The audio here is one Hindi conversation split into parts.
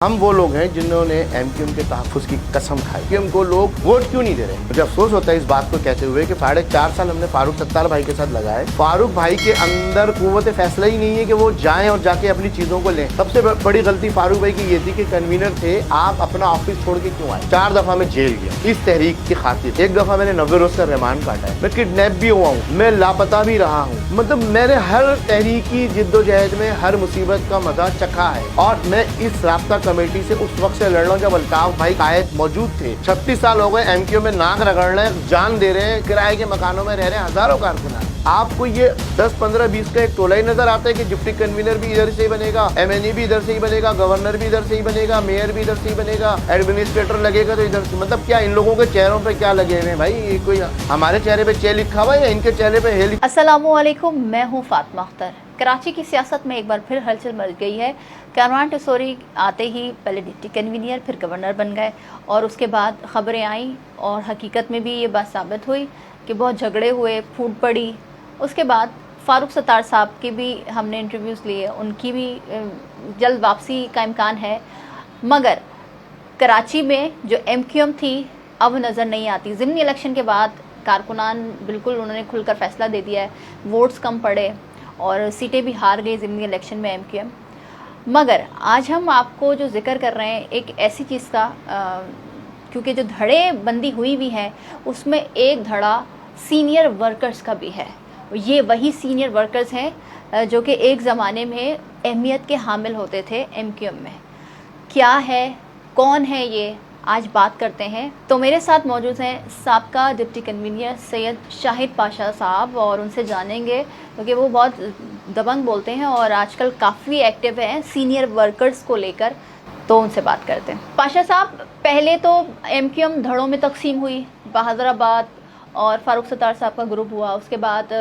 हम वो लोग हैं जिन्होंने एमक्यूएम के तहफ़्फ़ुज़ की कसम खाई कि हमको लोग वोट क्यों नहीं दे रहे। मुझे अफसोस होता है इस बात को कहते हुए कि 4.5 साल हमने फारूक सत्तार भाई के साथ लगाए। फारूक भाई के अंदर कुव्वत फैसला ही नहीं है कि वो जाएं और जाके अपनी चीज़ों को लें। सबसे बड़ी गलती फारूक भाई की ये थी कि कन्वीनर थे, आप अपना ऑफिस छोड़ के क्यों आए। 4 दफ़ा मैं जेल गया इस तहरीक की खातिर। 1 दफ़ा मैंने 90 रोज़ का रिमांड काटा है। मैं किडनैप भी हुआ हूँ, मैं लापता भी रहा हूँ। मतलब मैंने हर तहरीकी जिद्दोजहद में हर मुसीबत का मजा चखा है और मैं इस राब्ता कमेटी से उस वक्त से लड़ रहा हूं जब अल्ताफ भाई कायद मौजूद थे। 36 साल हो गए एमक्यूएम में नाक रगड़ रहे हैं, जान दे रहे हैं, किराए के मकानों में रह रहे हैं हजारों कारकुनान। आपको ये 10, 15, 20 का एक टोला ही नजर आता है कि डिप्टी कन्वीनर भी इधर से ही बनेगा, एमएनई भी इधर से ही बनेगा, गवर्नर भी इधर से ही बनेगा, मेयर भी इधर से ही बनेगा, एडमिनिस्ट्रेटर लगेगा तो इधर से। मतलब क्या इन लोगों के चेहरों पे क्या लगे हुए हैं भाई? ये कोई हमारे चेहरे पे चे लिखा हुआ है या इनके चेहरे पे हे लिखा? अस्सलामुअलैकुम, मैं हूँ फातिमा अख्तर। कराची की सियासत में एक बार फिर हलचल मच गई है। कारवान टिसोरी आते ही पहले डिप्टी कन्वीनर फिर गवर्नर बन गए और उसके बाद खबरें आईं और हकीकत में भी ये बात साबित हुई कि बहुत झगड़े हुए, फूट पड़ी। उसके बाद फारूक सत्तार साहब की भी हमने इंटरव्यूज़ लिए, उनकी भी जल्द वापसी का इम्कान है। मगर कराची में जो एमक्यूएम थी अब नज़र नहीं आती। ज़िमनी इलेक्शन के बाद कारकुनान बिल्कुल उन्होंने खुलकर फैसला दे दिया है, वोट्स कम पड़े और सीटें भी हार गई ज़िमनी इलेक्शन में एमक्यूएम। मगर आज हम आपको जो जिक्र कर रहे हैं एक ऐसी चीज़ का, क्योंकि जो धड़े बंदी हुई भी है उसमें एक धड़ा सीनियर वर्कर्स का भी है। ये वही सीनियर वर्कर्स हैं जो कि एक ज़माने में अहमियत के हामिल होते थे एमक्यूएम में। क्या है, कौन है ये, आज बात करते हैं। तो मेरे साथ मौजूद हैं साबका डिप्टी कन्वीनर सैयद शाहिद पाशा साहब और उनसे जानेंगे क्योंकि वो बहुत दबंग बोलते हैं और आजकल काफ़ी एक्टिव हैं सीनियर वर्कर्स को लेकर। तो उनसे बात करते हैं। पाशा साहब, पहले तो एमक्यूएम धड़ों में तकसीम हुई, बहादुराबाद और फारूक सत्तार साहब का ग्रुप हुआ। उसके बाद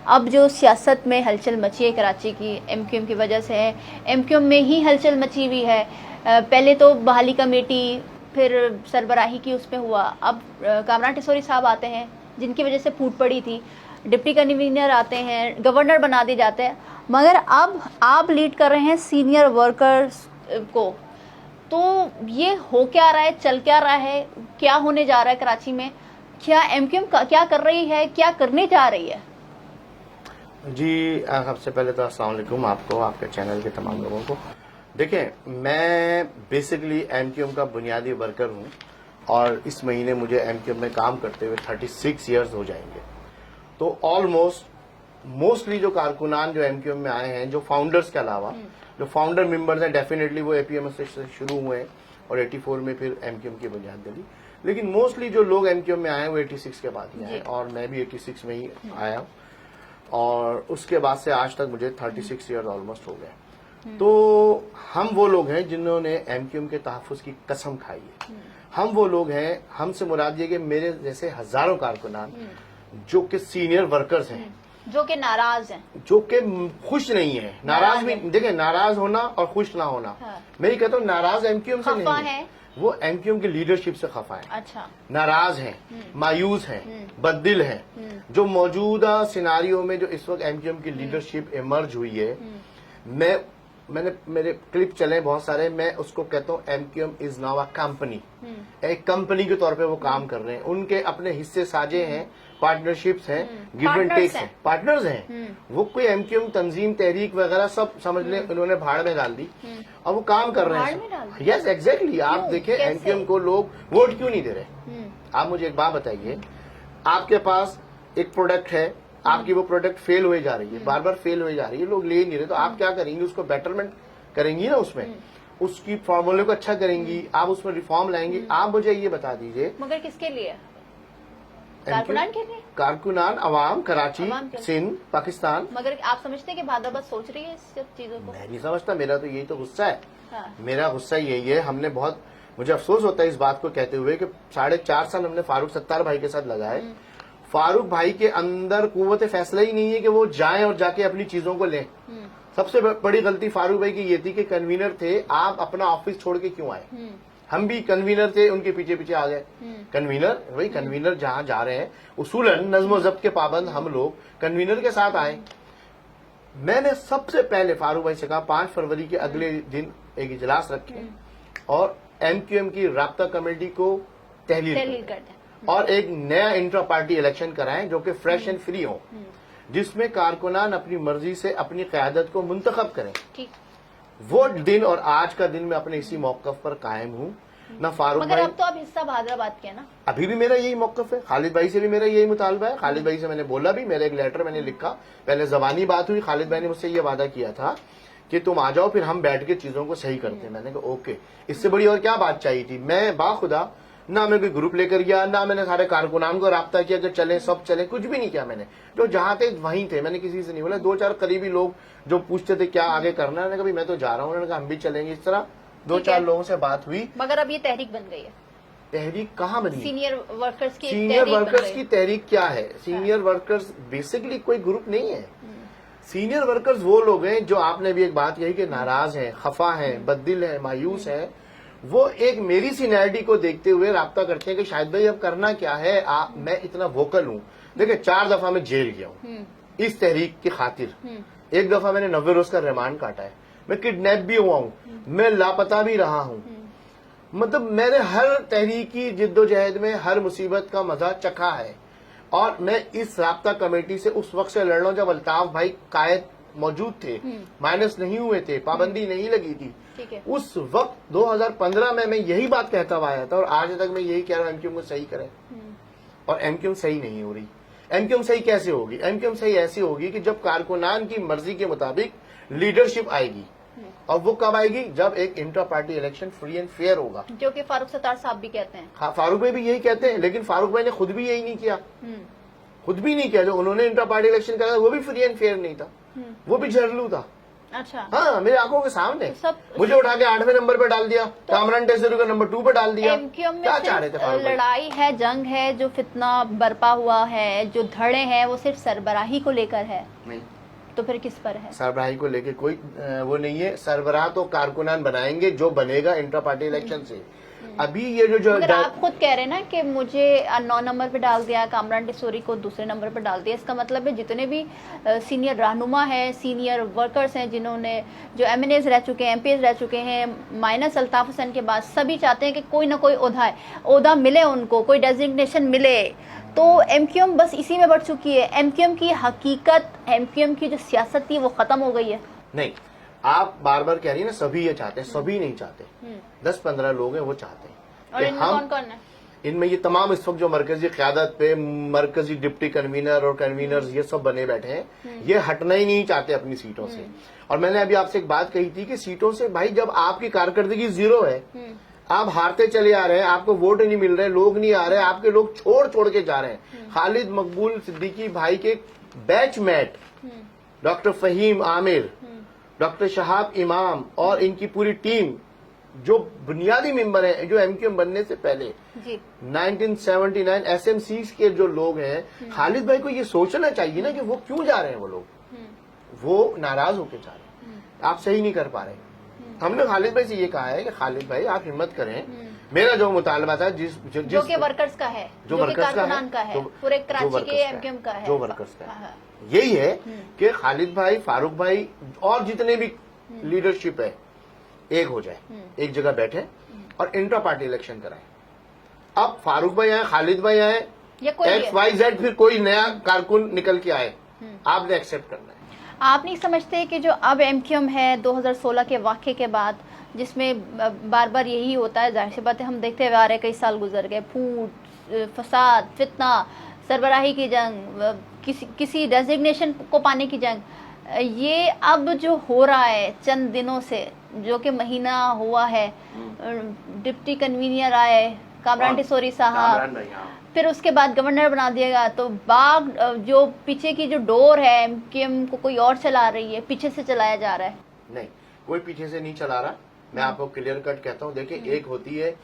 अब जो सियासत में हलचल मची है कराची की एमक्यूएम की वजह से है, एमक्यूएम में ही हलचल मची हुई है। पहले तो बहाली कमेटी, फिर सरबराही की उसमें हुआ। अब कामरान टिसोरी साहब आते हैं जिनकी वजह से फूट पड़ी थी, डिप्टी कन्वीनर आते हैं, गवर्नर बना दिए जाते हैं। मगर अब आप लीड कर रहे हैं सीनियर वर्कर्स को। तो ये हो क्या रहा है, चल क्या रहा है, क्या होने जा रहा है कराची में? क्या एमक्यूएम क्या कर रही है, क्या करने जा रही है? जी, सबसे पहले तो अस्सलाम वालेकुम आपको, आपके चैनल के तमाम लोगों को। देखिए, मैं बेसिकली एमक्यूएम का बुनियादी वर्कर हूं और इस महीने मुझे एमक्यूएम में काम करते हुए 36 इयर्स हो जाएंगे। तो मोस्टली जो कारकुनान जो एमक्यूएम में आए हैं, जो फाउंडर्स के अलावा जो फाउंडर मेंबर्स हैं, डेफिनेटली वो एपीएमएस से शुरू हुए हैं और 84 में फिर एमक्यूएम की बुनियाद डली। लेकिन मोस्टली जो लोग एमक्यूएम में आए वो 86 के बाद ही आए और मैं भी 86 में ही आया और उसके बाद से आज तक मुझे 36 ईयर ऑलमोस्ट हो गए। तो हम वो लोग हैं जिन्होंने एमक्यूएम के तहफ़्फ़ुज़ की कसम खाई है। हम वो लोग हैं, हमसे मुराद ये कि मेरे जैसे हजारों कारकुनान जो कि सीनियर वर्कर्स हैं, जो कि नाराज हैं, जो कि खुश नहीं है। नाराज भी देखिए, नाराज होना और खुश ना होना। हाँ। मैं ये कहता हूँ नाराज एमक्यूएम से खफा नहीं है, वो एमक्यूएम की लीडरशिप से खफा है। अच्छा, नाराज हैं, मायूस हैं, बददिल हैं। जो मौजूदा सिनारियों में जो इस वक्त एमक्यूएम की लीडरशिप इमर्ज हुई है, मैंने मेरे क्लिप चले बहुत सारे, मैं उसको कहता हूँ MQM is now a company. एक कंपनी के तौर पे वो काम कर रहे हैं, उनके अपने हिस्से साझे हैं, पार्टनरशिप्स हैं, गिव एंड टेक्स हैं, पार्टनर्स हैं। वो कोई एमक्यूएम तंजीम तहरीक वगैरह सब समझ लें उन्होंने भाड़ में डाल दी और वो काम कर रहे हैं। Yes, exactly. आप देखें एमक्यूएम को लोग वोट क्यों नहीं दे रहे। आप मुझे एक बात बताइए, आपके पास एक प्रोडक्ट है, आपकी वो प्रोडक्ट फेल हुए जा रही है, बार बार फेल हुए जा रही है, लोग ले नहीं रहे, तो आप क्या करेंगी? उसको बेटरमेंट करेंगी ना, उसमें उसकी फॉर्मूले को अच्छा करेंगी, आप उसमें रिफॉर्म लाएंगी। आप मुझे ये बता दीजिए, मगर किसके लिए? कारकुनान के लिए, कारकुनान, अवाम, कराची, सिंध, पाकिस्तान। मगर आप समझते हैं कि भादाबाद सोच रही है इस सब चीजों को? मैं नहीं समझता, मेरा तो यही तो गुस्सा है। हाँ। मेरा गुस्सा यही है, हमने बहुत, मुझे अफसोस होता है इस बात को कहते हुए कि 4.5 साल हमने फारूक सत्तार भाई के साथ लगाए। फारूक भाई के अंदर कुव्वत फैसला ही नहीं है कि वो जाएं और जाके अपनी चीजों को लें। सबसे बड़ी गलती फारूक भाई की ये थी कि कन्वीनर थे, आप अपना ऑफिस छोड़ के क्यों आए। हम भी कन्वीनर थे, उनके पीछे पीछे आ गए। कन्वीनर, भाई कन्वीनर जहां जा रहे हैं, उसूलन नज्म ज़ब्त के पाबंद हम लोग कन्वीनर के साथ आए। मैंने सबसे पहले फारूक भाई से कहा 5 फरवरी के अगले दिन एक इजलास रखें और एमक्यूएम की राब्ता कमेटी को तहलील कर करें दें। और एक नया इंट्रा पार्टी इलेक्शन कराएं जो कि फ्रेश एंड फ्री हो, जिसमें कारकुनान अपनी मर्जी से अपनी क़यादत को मुंतखब करें। ठीक। वो दिन और आज का दिन मैं अपने इसी मौक़िफ़ पर कायम हूं। ना फारूक मगर भाई, अब तो आप हिस्सा हैदराबाद के ना, अभी भी मेरा यही मौक़िफ़ है। खालिद भाई से भी मेरा यही मुतालबा है। खालिद भाई से मैंने बोला भी, मेरा एक लेटर मैंने लिखा, पहले जबानी बात हुई, खालिद भाई ने मुझसे ये वादा किया था कि तुम आ जाओ, फिर हम बैठ के चीजों को सही करते हैं। मैंने कहा ओके, इससे बड़ी और क्या बात चाहिए थी। मैं बाखुदा ना मैं कोई ग्रुप लेकर गया, ना मैंने सारे कारकुनान को राब्ता किया कि चले सब चले, कुछ भी नहीं किया मैंने। जो जहां थे वहीं थे, मैंने किसी से नहीं बोला। 2-4 करीबी लोग जो पूछते थे क्या आगे करना है, मैंने कहा मैं तो जा रहा हूँ, उन्होंने कहा हम भी चलेंगे। इस तरह 2-4 लोगों से बात हुई। मगर अब ये तहरीक बन गई है। तहरीक कहाँ बनी? सीनियर वर्कर्स की सीनियर वर्कर्स की तहरीक क्या है? सीनियर वर्कर्स बेसिकली कोई ग्रुप नहीं है। सीनियर वर्कर्स वो लोग हैं जो, आपने भी एक बात कही कि नाराज हैं, खफा हैं, बददिल हैं, मायूस हैं। वो एक मेरी सीनियरिटी को देखते हुए राब्ता करते हैं कि शायद भाई अब करना क्या है, मैं इतना वोकल हूँ। देखिए 4 दफा मैं जेल गया हूँ इस तहरीक की खातिर। एक दफा मैंने 90 रोज का रिमांड काटा है, मैं किडनैप भी हुआ हूँ, मैं लापता भी रहा हूँ। मतलब मैंने हर तहरीकी जिद्दोजहद में हर मुसीबत का मजा चखा है। और मैं इस राब्ता कमेटी से उस वक्त से लड़ रहा हूं जब अल्ताफ भाई कायद मौजूद थे, माइनस नहीं हुए थे, पाबंदी नहीं लगी थी। ठीक है। उस वक्त 2015 में मैं यही बात कहता हुआ आया था और आज तक मैं यही कह रहा हूं एमक्यूएम को सही करें। और एमक्यूएम सही नहीं हो रही। एमक्यूएम सही कैसे होगी? एमक्यूएम सही ऐसी होगी कि जब कारकुनान की मर्जी के मुताबिक लीडरशिप आएगी। और वो कब आएगी? जब एक inter party election free and fair होगा, जो कि फारूक सत्तार साहब भी कहते हैं। हाँ, फारूक भाई भी यही कहते हैं, लेकिन फारूक भाई ने खुद भी यही नहीं किया। खुद भी नहीं किया। जो उन्होंने इंटर पार्टी इलेक्शन कराया वो भी फ्री एंड फेयर नहीं था, वो भी झरलू था। अच्छा। हाँ, मेरी आंखों के सामने सब मुझे उठा के 8वें नंबर पे डाल दिया, कामरान टेसरी को नंबर 2 पे डाल दिया। एमक्यूएम में क्या चाह रहे थे फारूक भाई? लड़ाई है, जंग है, जो फितना बरपा हुआ है, जो धड़े हैं, वो सिर्फ सरबराही को लेकर है। नहीं, तो फिर किस पर है? सरबराही को लेके कोई वो नहीं है। सरबराह तो कारकुनान बनाएंगे जो बनेगा इंटर पार्टी इलेक्शन से। अभी ये जो मगर आप खुद कह रहे हैं ना कि मुझे 9 नंबर पे डाल दिया, कामरान टेसरी को दूसरे नंबर पे डाल दिया। इसका मतलब है जितने भी सीनियर रहनुमा हैं, सीनियर वर्कर्स हैं, जिन्होंने जो एमएनएज रह चुके हैं, एमपीएस रह चुके हैं, माइनस अल्ताफ हुसैन के बाद, सभी चाहते हैं कि कोई ना कोई ओहदा मिले उनको, कोई डेजिग्नेशन मिले। तो एमक्यूएम बस इसी में बढ़ चुकी है। एमक्यूएम की हकीकत, एमक्यूएम की जो सियासत थी वो खत्म हो गई है। नहीं, आप बार बार कह रही है ना सभी ये चाहते हैं, सभी नहीं चाहते। 10-15 लोग हैं वो चाहते हैं। और इनमें कौन कौन है? इनमें ये तमाम इस वक्त जो मरकजी क़यादत पे मरकजी डिप्टी कन्वीनर और कन्वीनर्स ये सब बने बैठे हैं, ये हटना ही नहीं चाहते अपनी सीटों से। और मैंने अभी आपसे एक बात कही थी कि सीटों से भाई जब आपकी कारकर्दगी 0 है, आप हारते चले आ रहे हैं, आपको वोट नहीं मिल रहे, लोग नहीं आ रहे, आपके लोग छोड़ के जा रहे हैं। खालिद मकबूल सिद्दीकी भाई के batchmate doctor Faheem Aamir, doctor Shahab Imam और इनकी पूरी टीम जो बुनियादी मेंबर हैं, जो एमक्यूएम बनने से पहले जी 1979 एसएमसीज के जो लोग हैं, खालिद भाई को ये सोचना चाहिए ना कि वो क्यों जा रहे हैं। वो लोग वो नाराज होकर जा रहे हैं, आप सही नहीं कर पा रहे। हमने खालिद भाई से ये कहा है कि खालिद भाई आप हिम्मत करें। मेरा जो मुतालबा था जो कि वर्कर्स का है, जो वर्कर्स का है, पूरे कराची के एमक्यूएम का है, जो वर्कर्स का है, यही है कि खालिद भाई, फारूक भाई और जितने भी लीडरशिप है एक हो जाए, एक जगह बैठे और इंट्रा पार्टी इलेक्शन कराएं। अब फारूक भाई आए, खालिद भाई आए, XYZ फिर कोई नया कारकुन निकल के आए, आपने एक्सेप्ट करना है। आप नहीं समझते कि जो अब एमक्यूएम है 2016 के वाक़े के बाद, जिसमें बार बार यही होता है, जाहिर सी बात है हम देखते हुए आ रहे, कई साल गुजर गए, फूट, फसाद, फितना, सरबराही की जंग, किसी डेजिग्नेशन को पाने की जंग, ये अब जो हो रहा है चंद दिनों से, जो कि महीना हुआ है, डिप्टी कन्वीनर आए कामरान टेसरी साहब, फिर उसके बाद गवर्नर बना दिया गया, तो बाग जो पीछे की जो डोर है एमक्यूएम को कोई और चला रही है, पीछे से चलाया जा रहा है। नहीं, कोई पीछे से नहीं चला रहा। मैं आपको क्लियर कट कहता हूँ। देखिए, एक होती है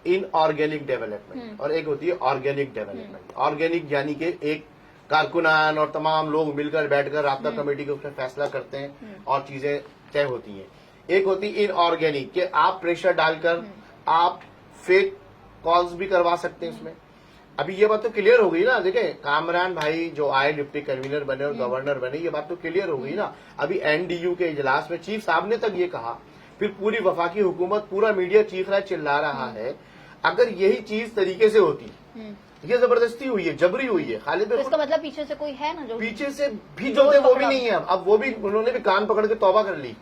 इनऑर्गेनिक डेवलपमेंट और एक होती है ऑर्गेनिक डेवलपमेंट। ऑर्गेनिक यानी कि एक कारकुनान और तमाम लोग मिलकर बैठकर राब्ता कमेटी के उसमें फैसला करते हैं और चीजें तय होती हैं। एक होती है इनऑर्गेनिक कि आप प्रेशर डालकर आप फेक कॉल्स भी करवा सकते हैं इसमें। अभी ये बात तो क्लियर हो गई ना। देखें, कामरान भाई जो आए डिप्टी कन्वीनर बने और गवर्नर बने, ये बात तो क्लियर हो गई ना। अभी एनडीयू के इजलास में चीफ साहब ने तक ये कहा, फिर पूरी वफाकी हुकूमत, पूरा मीडिया चीख रहा है, चिल्ला रहा है। अगर यही चीज तरीके से होती, ये जबरदस्ती हुई है, जबरी हुई है। खालिद तो भाई इसका मतलब पीछे से कोई है ना जो पीछे से भी जो थे वो भी नहीं है। अब वो भी, उन्होंने भी कान पकड़ के तौबा कर ली।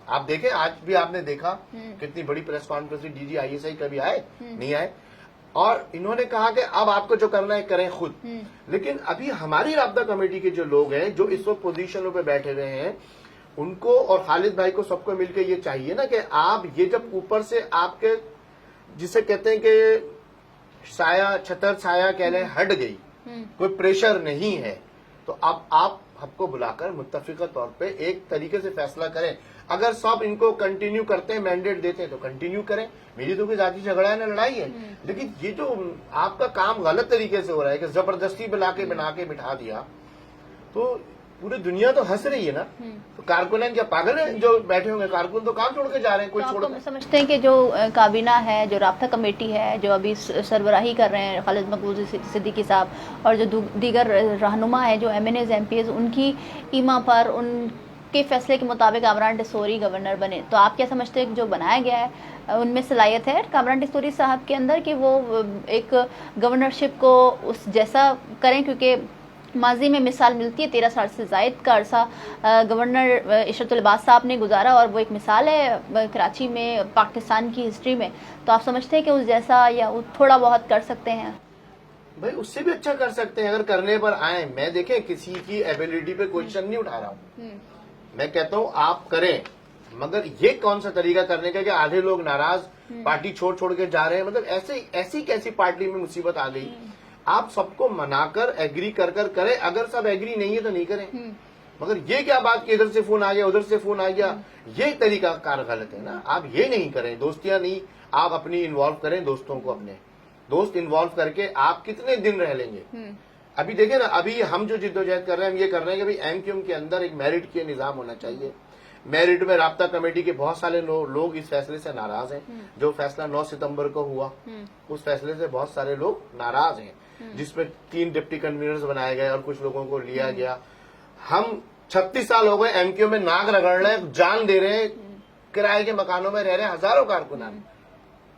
आप देखें, आज भी आपने देखा कितनी बड़ी प्रेस कॉन्फ्रेंस, डीजी ISI कभी आए नहीं आए, और इन्होंने कहा कि अब आपको जो करना है करें खुद। लेकिन अभी हमारी राब्ता कमेटी के जो लोग हैं, जो इस वक्त पोजीशनों पे बैठे हुए हैं, उनको और खालिद भाई को सबको मिलकर ये चाहिए ना कि आप ये जब ऊपर से आपके, जिसे कहते हैं कि साया, छतर छाया कह लें, हट गई, कोई प्रेशर नहीं है, तो अब आप सबको बुलाकर मुत्तफिका तौर पे एक तरीके से फैसला करें। अगर सब इनको कंटिन्यू करते हैं, मैंडेट देते हैं, तो कंटिन्यू करें। मेरी तो कोई जाति झगड़ा है ना लड़ाई है, लेकिन ये जो आपका काम गलत तरीके से हो रहा है कि जबरदस्ती बना के बिठा दिया, तो पूरी दुनिया तो हंस रही है ना। तो कारकुन क्या पागल है जो बैठे होंगे? कारकुन तो काम छोड़ के जा रहे हैं, कोई तो छोड़ आप समझते हैं कि जो काबीना है, जो राब्ता कमेटी है, जो अभी सरबराही कर रहे हैं खालिद मकबूल सिद्दीकी साहब, और जो दीगर रहनुमा है, जो MNAs MPs, उनकी ईमा पर उनके फैसले के मुताबिक कामरान टिसोरी गवर्नर बने, तो आप क्या समझते हैं कि जो बनाया गया है उनमें सलाहियत है कामरान टिसोरी साहब के अंदर कि वो एक गवर्नरशिप को उस जैसा करें? क्योंकि माजी में मिसाल मिलती है, 13 साल से जायद का अरसा गवर्नर इशरतुल अब्बास साहब ने गुजारा, और वो एक मिसाल है कराची में, पाकिस्तान की हिस्ट्री में। तो आप समझते हैं कि उस जैसा या थोड़ा बहुत कर सकते हैं? भाई उससे भी अच्छा कर सकते हैं अगर करने पर आए। मैं देखें किसी की एबिलिटी पे क्वेश्चन नहीं उठा रहा हूँ, मैं कहता हूँ आप करें, मगर ये कौन सा तरीका करने का कि आधे लोग नाराज पार्टी छोड़ के जा रहे हैं? मतलब ऐसी कैसी पार्टी में मुसीबत आ गई? आप सबको मनाकर एग्री कर करें। अगर सब एग्री नहीं है तो नहीं करें। मगर ये क्या बात कि इधर से फोन आ गया, उधर से फोन आ गया, ये तरीका कार गलत है ना। आप ये नहीं करें, दोस्तियां नहीं, आप अपनी इन्वॉल्व करें दोस्तों को, अपने दोस्त इन्वॉल्व करके आप कितने दिन रह लेंगे? अभी देखें ना, अभी हम जो जिद्दोजहद कर रहे हैं, हम ये कर रहे हैं कि भाई MQM के अंदर एक मेरिट के निजाम होना चाहिए। मेरिट में राब्ता कमेटी के बहुत सारे लोग इस फैसले से नाराज हैं। जो फैसला 9 सितंबर को हुआ, उस फैसले से बहुत सारे लोग नाराज हैं, जिसमें 3 डिप्टी कन्वीनर्स बनाए गए और कुछ लोगों को लिया गया। हम 36 साल हो गए MQM में नाक रगड़ रहे हैं, जान दे रहे हैं, किराए के मकानों में रह रहे हैं हजारों कारकुनान।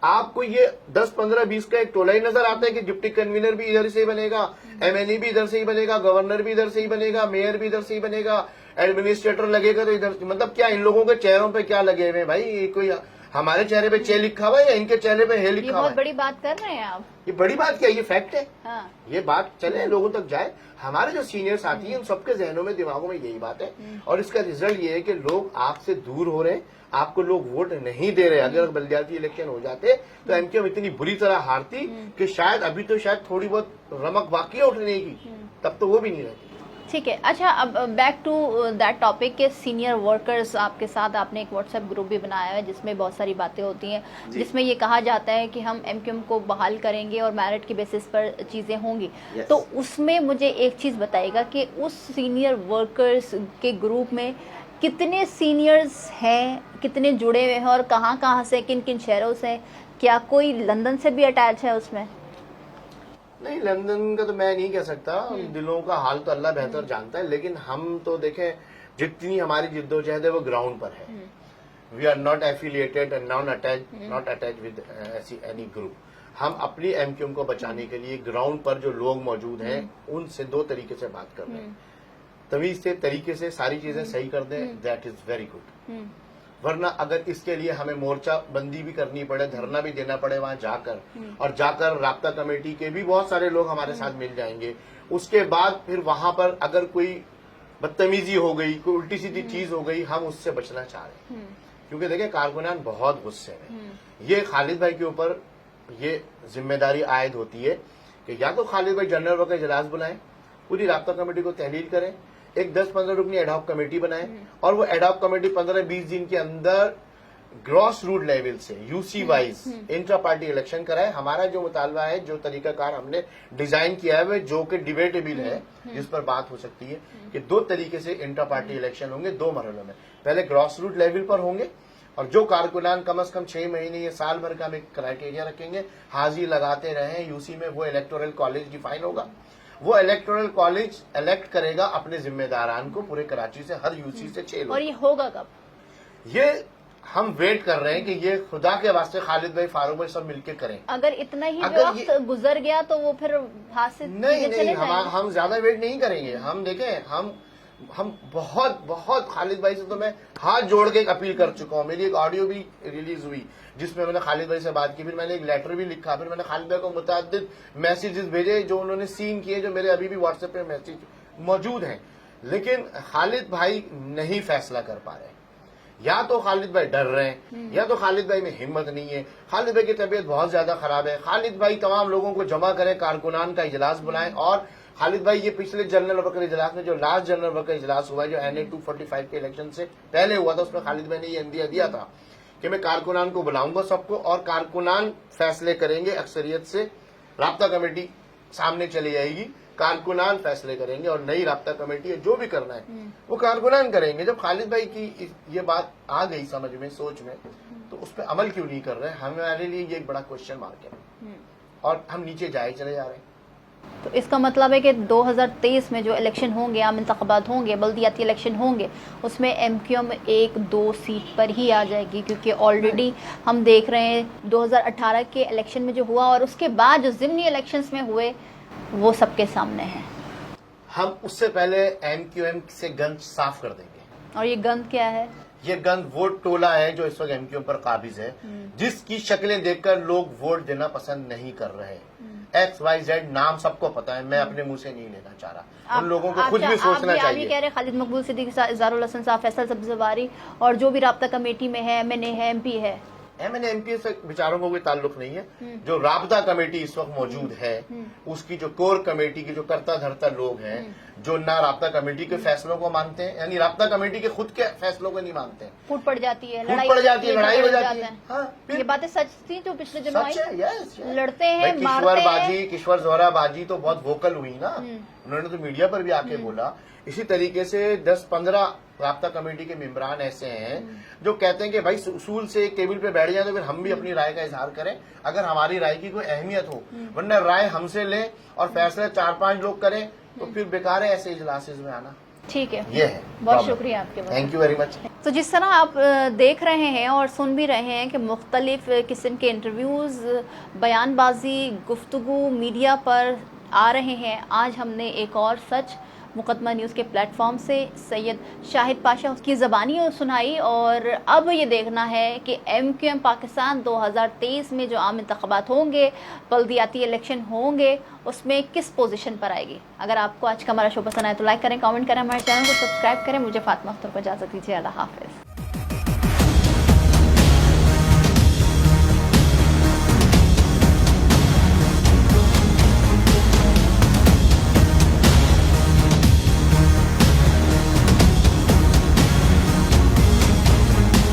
आपको ये 10, 15, 20 का एक टोला ही नजर आता है कि डिप्टी कन्वीनर भी इधर से ही बनेगा, MNE भी इधर से ही बनेगा, गवर्नर भी इधर से ही बनेगा, मेयर भी इधर से ही बनेगा, एडमिनिस्ट्रेटर लगेगा तो इधर। मतलब क्या इन लोगों के चेहरों पे क्या लगे हुए हैं भाई? ये कोई हमारे चेहरे पे चे लिखा हुआ है या इनके चेहरे पे हे लिखा हुआ है? बहुत बड़ी बात कर रहे हैं आप। ये बड़ी बात क्या है? ये फैक्ट है। हाँ। ये बात चले लोगों तक जाए। हमारे जो सीनियर साथी हैं उन सबके जहनों में, दिमागों में यही बात है, और इसका रिजल्ट ये है कि लोग आपसे दूर हो रहे हैं, आपको लोग वोट नहीं दे रहे। अगर बल्दियाती इलेक्शन हो जाते तो MQM इतनी बुरी तरह हारती कि शायद अभी तो शायद थोड़ी बहुत रमक बाकी है उठने की, तब तो वो भी नहीं रहती। ठीक है। अच्छा, अब बैक टू दैट टॉपिक के सीनियर वर्कर्स आपके साथ आपने एक व्हाट्सएप ग्रुप भी बनाया है जिसमें बहुत सारी बातें होती हैं, जिसमें ये कहा जाता है कि हम MQM को बहाल करेंगे और मेरिट के बेसिस पर चीज़ें होंगी। तो उसमें मुझे एक चीज़ बताइएगा कि उस सीनियर वर्कर्स के ग्रुप में कितने सीनियर्स हैं, कितने जुड़े हुए हैं, और कहाँ से, किन किन शहरों से? क्या कोई लंदन से भी अटैच है उसमें? नहीं, लंदन का तो मैं नहीं कह सकता, दिलों का हाल तो अल्लाह बेहतर जानता है। लेकिन हम तो देखें, जितनी हमारी जिद्दोजहद है वो ग्राउंड पर है। We are not affiliated and not attach with any group. हम अपनी MQM को बचाने के लिए ग्राउंड पर जो लोग मौजूद हैं उनसे 2 तरीके से बात कर रहे हैं। तमीज से, तरीके से सारी चीजें सही कर दें, दैट इज वेरी गुड। वरना अगर इसके लिए हमें मोर्चा बंदी भी करनी पड़े, धरना भी देना पड़े वहां जाकर, और जाकर राब्ता कमेटी के भी बहुत सारे लोग हमारे साथ मिल जाएंगे, उसके बाद फिर वहां पर अगर कोई बदतमीजी हो गई, कोई उल्टी सीधी चीज हो गई, हम उससे बचना चाह रहे हैं। क्योंकि देखें, कारकुनान बहुत गुस्से में, ये खालिद भाई के ऊपर ये जिम्मेदारी आयद होती है कि या तो खालिद भाई जनरल वर्कर इजलास बुलाएं, पूरी राब्ता कमेटी को तहलील करें, एक 10-15 रुकनी एडहॉक कमेटी बनाए, और वो एडहॉक कमेटी 15-20 दिन के अंदर ग्रॉस रूट लेवल से UC wise intra party election कराए। हमारा जो मुतालबा है, जो तरीकाकार हमने डिजाइन किया है, जो कि डिबेटेबल है, जिस पर बात हो सकती है, कि 2 तरीके से इंट्रा पार्टी इलेक्शन होंगे 2 मरहलों में। पहले ग्रॉस रूट लेवल पर होंगे, और जो कारकुनान कम से कम 6 महीने या साल भर का हम एक क्राइटेरिया रखेंगे, हाजिरी लगाते रहे UC में, वो इलेक्टोरल कॉलेज डिफाइन होगा। वो इलेक्टोरल कॉलेज इलेक्ट करेगा अपने जिम्मेदारान को पूरे कराची से, हर UC से 6 लोग। और ये होगा कब? ये हम वेट कर रहे हैं कि ये खुदा के वास्ते खालिद भाई, फारूक भाई सब मिलके करें। अगर इतना ही अगर वक्त गुजर गया तो वो फिर हाथ से नहीं चीजें चले नहीं, जाएंगी। हम ज्यादा वेट नहीं करेंगे। हम देखें, हम बहुत बहुत खालिद भाई से तो मैं हाथ जोड़ के एक अपील कर चुका हूँ। मेरी एक ऑडियो भी रिलीज हुई जिसमें मैंने खालिद भाई से बात की, फिर मैंने एक लेटर भी लिखा, फिर मैंने खालिद भाई को मुतअद्दिद मैसेजेस भेजे जो उन्होंने सीन किए, जो मेरे अभी भी व्हाट्सएप पे मैसेज मौजूद हैं। लेकिन खालिद भाई नहीं फैसला कर पा रहे। या तो खालिद भाई डर रहे हैं, या तो खालिद भाई में हिम्मत नहीं है। खालिद भाई की तबीयत बहुत ज्यादा खराब है। खालिद भाई तमाम लोगों को जमा करें, कारकुनान का इजलास बुलाएं। और खालिद भाई ये पिछले जनरल वर्कर इजलास में, जो लास्ट जनरल वर्कर इजलास हुआ है, जो NA 245 के इलेक्शन से पहले हुआ था, उसमें खालिद भाई ने ये इंदिया दिया था कि मैं कारकुनान को बुलाऊंगा सबको, और कारकुनान फैसले करेंगे। अक्सरियत से राब्ता कमेटी सामने चली जाएगी, कारकुनान फैसले करेंगे, और नई राब्ता कमेटी है जो भी करना है वो कारकुनान करेंगे। जब खालिद भाई की ये बात आ गई समझ में, सोच में, तो उस पर अमल क्यों नहीं कर रहे? हमारे लिए ये एक बड़ा क्वेश्चन मार्क है, और हम नीचे जाए चले जा रहे हैं। तो इसका मतलब है कि 2023 में जो इलेक्शन होंगे, आम इंतखाबात होंगे, बल्दियाती इलेक्शन होंगे, उसमें MQM 1-2 सीट पर ही आ जाएगी, क्योंकि ऑलरेडी हम देख रहे हैं 2018 के इलेक्शन में जो हुआ और उसके बाद जो ज़िमनी इलेक्शंस में हुए वो सबके सामने है। हम उससे पहले MQM से गंद साफ कर देंगे। और ये गंद क्या है? ये गंद वोट टोला है जो इस वक्त MQM पर काबिज है, जिसकी शक्लें देखकर लोग वोट देना पसंद नहीं कर रहे। XYZ नाम सबको पता है, मैं अपने मुंह से नहीं लेना चाह रहा। उन लोगों को खुद भी सोचना आप चाहिए। ये कह रहे खालिद मकबूल सिद्दीकी साहब, इज़हारुल हसन साहब, फैसल सब्ज़वारी और जो भी राब्ता कमेटी में है, MNA है, MP है, MNA MP से विचारों को कोई ताल्लुक नहीं है। जो राब्ता कमेटी इस वक्त मौजूद है, उसकी जो कोर कमेटी के जो करता धरता लोग हैं, जो ना राब्ता कमेटी के फैसलों को मानते हैं, यानी राब्ता कमेटी के खुद के फैसलों को नहीं मानते हैं, फूट पड़ जाती है, फूट पड़ जाती है, लड़ाई हो जाती है। हाँ, ये बातें सच थी जो पिछले दिनों आई? सच है, यस। लड़ते हैं, किश्वर बाजी, किश्वर जोहरा बाजी तो बहुत वोकल हुई ना, उन्होंने तो मीडिया पर भी आके बोला। इसी तरीके से 10-15 राब्ता कमेटी के मेंबरान ऐसे हैं जो कहते हैं कि भाई उसूल से एक टेबल पे बैठ जाए तो फिर हम भी अपनी राय का इजहार करें, अगर हमारी राय की कोई अहमियत हो, वरना राय हमसे लें और फैसले 4-5 लोग करें तो फिर बेकार है ऐसे इजलासेस में आना। ठीक है, ये है। बहुत शुक्रिया आपके, थैंक यू वेरी मच। तो जिस तरह आप देख रहे हैं और सुन भी रहे हैं कि मुख्तलिफ किस्म के इंटरव्यूज़, बयानबाजी, गुफ्तगू मीडिया पर आ रहे हैं, आज हमने एक और सच मुकदमा न्यूज़ के प्लेटफॉर्म से सैयद शाहिद पाशा उसकी ज़बानी सुनाई। और अब ये देखना है कि MQM पाकिस्तान 2023 में जो आम इंतखाबात होंगे, बल्दियाती इलेक्शन होंगे, उसमें किस पोजीशन पर आएगी। अगर आपको आज का हमारा शो पसंद आए तो लाइक करें, कमेंट करें, हमारे चैनल को सब्सक्राइब करें। मुझे फातिमा अख्तर को इजाज़त दीजिए। अल्लाह हाफ़िज़।